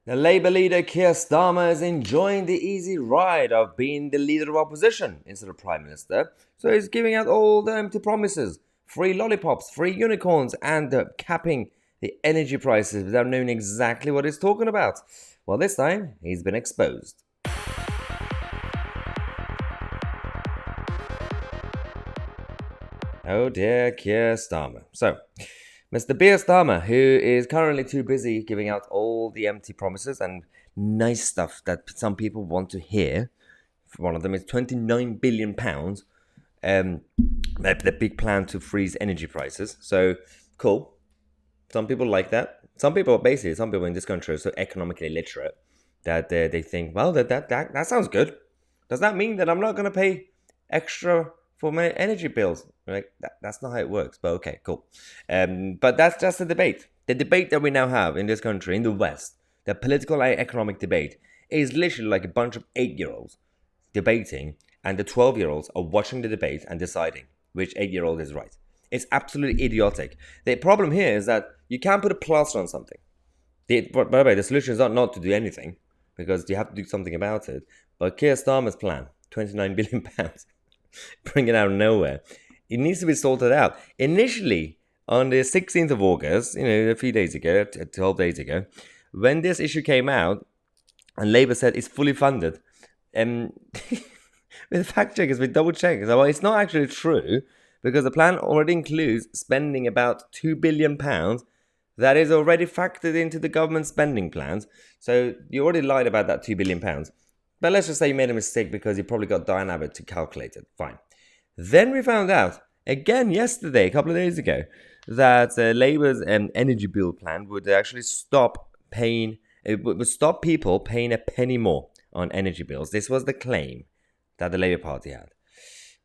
The Labour leader Keir Starmer is enjoying the easy ride of being the leader of opposition instead of Prime Minister. So he's giving out all the empty promises, free lollipops, free unicorns, and capping the energy prices without knowing exactly what he's talking about. Well, this time he's been exposed. Oh dear, Keir Starmer. So, Mr. Keir Starmer, who is currently too busy giving out all the empty promises and nice stuff that some people want to hear. One of them is £29 billion, the big plan to freeze energy prices. So, cool. Some people like that. Some people in this country are so economically illiterate that they think, well, that sounds good. Does that mean that I'm not going to pay extra for my energy bills? Like, that's not how it works, but okay, cool. But that's just the debate. The debate that we now have in this country, in the West, the political and economic debate, is literally like a bunch of 8-year-olds debating, and the 12-year-olds are watching the debate and deciding which 8-year-old is right. It's absolutely idiotic. The problem here is that you can't put a plaster on something. By the way, the solution is not to do anything, because you have to do something about it. But Keir Starmer's plan, £29 billion, bring it out of nowhere. It needs to be sorted out. Initially, on the 16th of August, a few days ago, 12 days ago, when this issue came out, and Labour said it's fully funded, with fact checkers, with double checkers, well, it's not actually true, because the plan already includes spending about £2 billion that is already factored into the government spending plans. So you already lied about that £2 billion. But let's just say you made a mistake because you probably got Diane Abbott to calculate it. Fine. Then we found out, again yesterday, a couple of days ago, that Labour's energy bill plan would actually stop people paying a penny more on energy bills. This was the claim that the Labour Party had.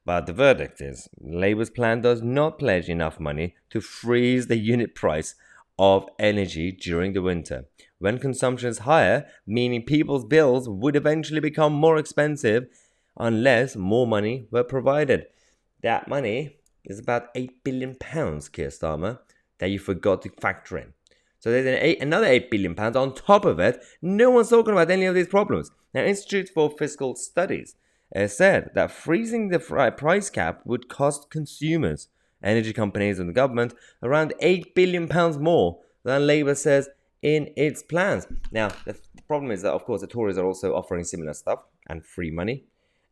But the verdict is, Labour's plan does not pledge enough money to freeze the unit price of energy during the winter, when consumption is higher, meaning people's bills would eventually become more expensive unless more money were provided. That money is about £8 billion, Keir Starmer, that you forgot to factor in. So there's another £8 billion on top of it. No one's talking about any of these problems. Now, Institute for Fiscal Studies said that freezing the price cap would cost consumers, energy companies and the government around £8 billion more than Labour says in its plans. Now, the problem is that, of course, the Tories are also offering similar stuff and free money.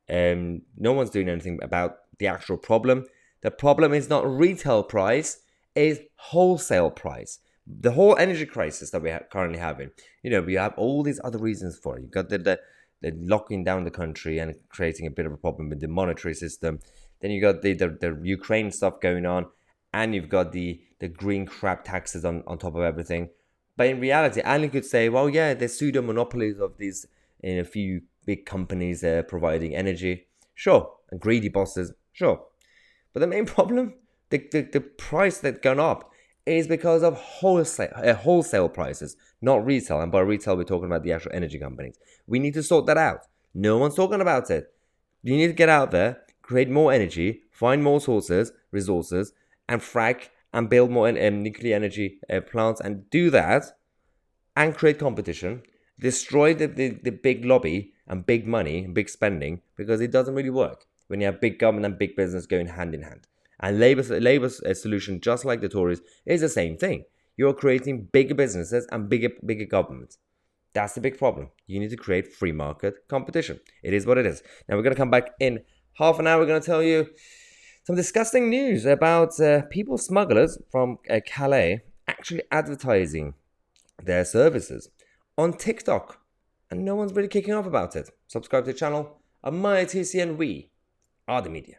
No one's doing anything about the actual problem. The problem is not retail price, it's wholesale price. The whole energy crisis that we are currently having, we have all these other reasons for it. You've got the locking down the country and creating a bit of a problem with the monetary system. Then you got the Ukraine stuff going on, and you've got the green crap taxes on top of everything. But in reality, Alan could say, well, yeah, there's pseudo monopolies of these in a few big companies providing energy. Sure, and greedy bosses, sure. But the main problem, the price that's gone up, is because of wholesale prices, not retail. And by retail, we're talking about the actual energy companies. We need to sort that out. No one's talking about it. You need to get out there, create more energy, find more resources, and frack and build more nuclear energy plants, and do that, and create competition, destroy the big lobby and big money and big spending, because it doesn't really work when you have big government and big business going hand in hand. And Labour's solution, just like the Tories, is the same thing. You're creating bigger businesses and bigger governments. That's the big problem. You need to create free market competition. It is what it is. Now, we're going to come back in half an hour. We're going to tell you some disgusting news about people smugglers from Calais actually advertising their services on TikTok. And no one's really kicking off about it. Subscribe to the channel. I'm Tousi, and we are the media.